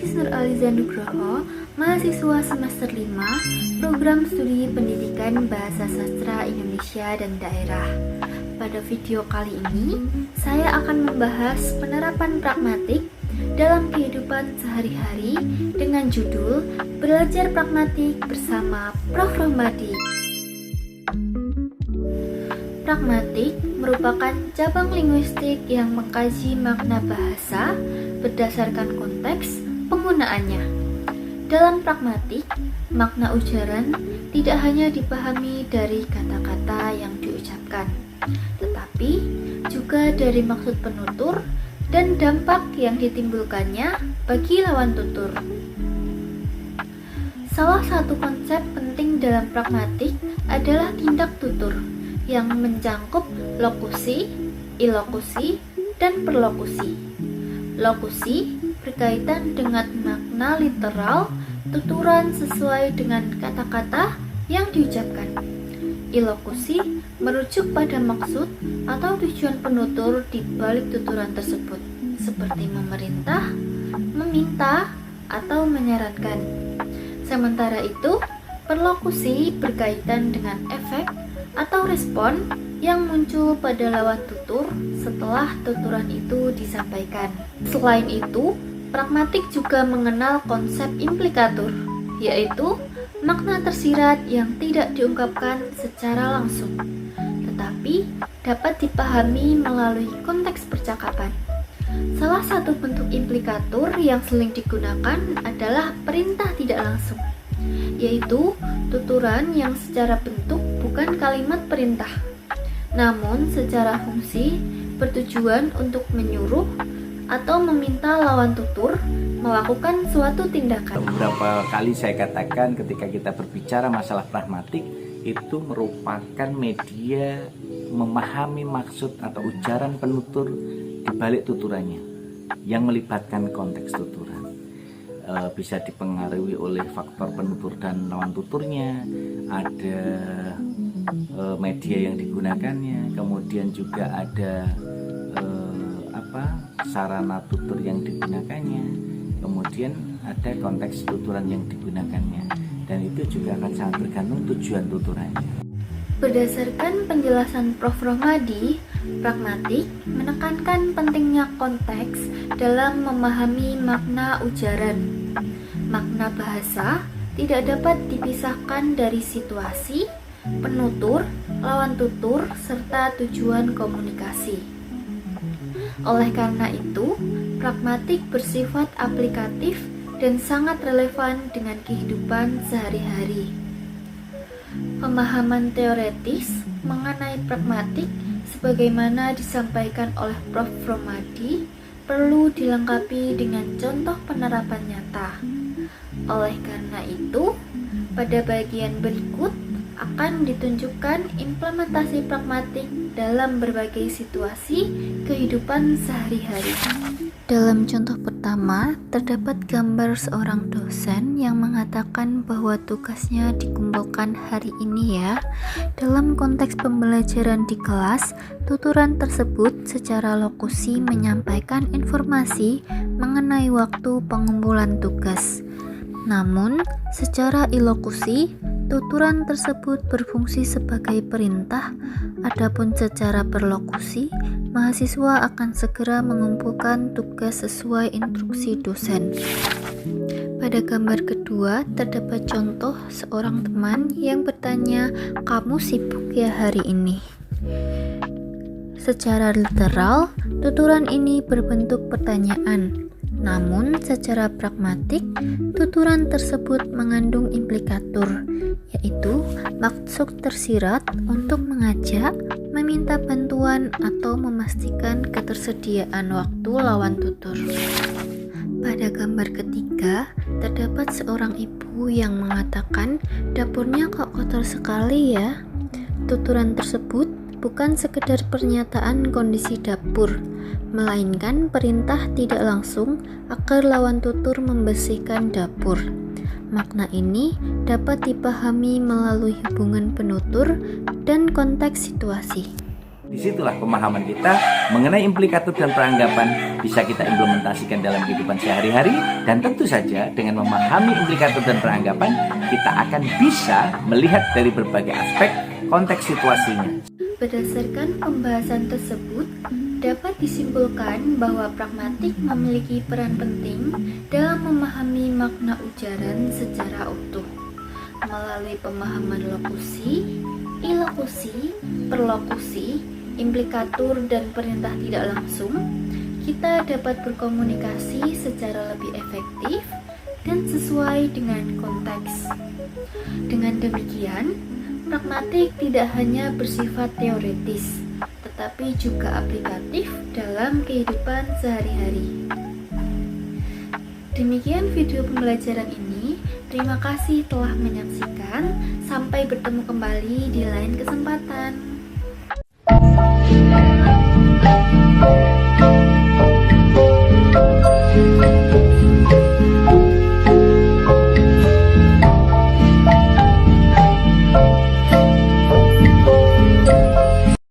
Agntis Nur Aliza Nugroho, mahasiswa semester 5, program studi pendidikan Bahasa Sastra Indonesia dan Daerah. Pada video kali ini, saya akan membahas penerapan pragmatik dalam kehidupan sehari-hari dengan judul Belajar Pragmatik bersama Prof. Romadi. Pragmatik merupakan cabang linguistik yang mengkaji makna bahasa berdasarkan konteks penggunaannya. Dalam pragmatik, makna ujaran tidak hanya dipahami dari kata-kata yang diucapkan, tetapi juga dari maksud penutur dan dampak yang ditimbulkannya bagi lawan tutur. Salah satu konsep penting dalam pragmatik adalah tindak tutur yang mencangkup lokusi, ilokusi, dan perlokusi. Lokusi berkaitan dengan makna literal tuturan sesuai dengan kata-kata yang diucapkan. Ilokusi merujuk pada maksud atau tujuan penutur di balik tuturan tersebut, seperti memerintah, meminta, atau menyarankan. Sementara itu, perlokusi berkaitan dengan efek atau respon yang muncul pada lawan tutur setelah tuturan itu disampaikan. Selain itu, pragmatik juga mengenal konsep implikatur, yaitu makna tersirat yang tidak diungkapkan secara langsung, tetapi dapat dipahami melalui konteks percakapan. Salah satu bentuk implikatur yang sering digunakan adalah perintah tidak langsung, yaitu tuturan yang secara bentuk bukan kalimat perintah, namun secara fungsi bertujuan untuk menyuruh atau meminta lawan tutur melakukan suatu tindakan. Beberapa kali saya katakan ketika kita berbicara masalah pragmatik, itu merupakan media memahami maksud atau ujaran penutur di balik tuturannya yang melibatkan konteks tuturan. Bisa dipengaruhi oleh faktor penutur dan lawan tuturnya, ada media yang digunakannya, kemudian juga ada sarana tutur yang digunakannya, kemudian ada konteks tuturan yang digunakannya, dan itu juga akan sangat bergantung tujuan tuturannya. Berdasarkan penjelasan Prof. Romadi, pragmatik menekankan pentingnya konteks dalam memahami makna ujaran. Makna bahasa tidak dapat dipisahkan dari situasi, penutur, lawan tutur, serta tujuan komunikasi. Oleh karena itu, pragmatik bersifat aplikatif dan sangat relevan dengan kehidupan sehari-hari. Pemahaman teoretis mengenai pragmatik sebagaimana disampaikan oleh Prof. Romadi perlu dilengkapi dengan contoh penerapan nyata. Oleh karena itu, pada bagian berikut akan ditunjukkan implementasi pragmatik dalam berbagai situasi kehidupan sehari-hari. Dalam contoh pertama, terdapat gambar seorang dosen yang mengatakan bahwa tugasnya dikumpulkan hari ini ya. Dalam konteks pembelajaran di kelas, tuturan tersebut secara lokusi menyampaikan informasi mengenai waktu pengumpulan tugas. Namun, secara ilokusi, tuturan tersebut berfungsi sebagai perintah, adapun secara perlokusi, mahasiswa akan segera mengumpulkan tugas sesuai instruksi dosen. Pada gambar kedua, terdapat contoh seorang teman yang bertanya, "Kamu sibuk ya hari ini?" Secara literal, tuturan ini berbentuk pertanyaan. Namun, secara pragmatik, tuturan tersebut mengandung implikatur, yaitu maksud tersirat untuk mengajak, meminta bantuan, atau memastikan ketersediaan waktu lawan tutur. Pada gambar ketiga, terdapat seorang ibu yang mengatakan, "Dapurnya kok kotor sekali ya?" Tuturan tersebut bukan sekedar pernyataan kondisi dapur, melainkan perintah tidak langsung agar lawan tutur membersihkan dapur. Makna ini dapat dipahami melalui hubungan penutur dan konteks situasi. Disitulah pemahaman kita mengenai implikator dan peranggapan bisa kita implementasikan dalam kehidupan sehari-hari, dan tentu saja dengan memahami implikator dan peranggapan kita akan bisa melihat dari berbagai aspek konteks situasinya. Berdasarkan pembahasan tersebut, dapat disimpulkan bahwa pragmatik memiliki peran penting dalam memahami makna ujaran secara utuh melalui pemahaman lokusi, ilokusi, perlokusi, implikatur, dan perintah tidak langsung. Kita dapat berkomunikasi secara lebih efektif dan sesuai dengan konteks. Dengan demikian, pragmatik tidak hanya bersifat teoretis, tetapi juga aplikatif dalam kehidupan sehari-hari. Demikian video pembelajaran ini. Terima kasih telah menyaksikan. Sampai bertemu kembali di lain kesempatan.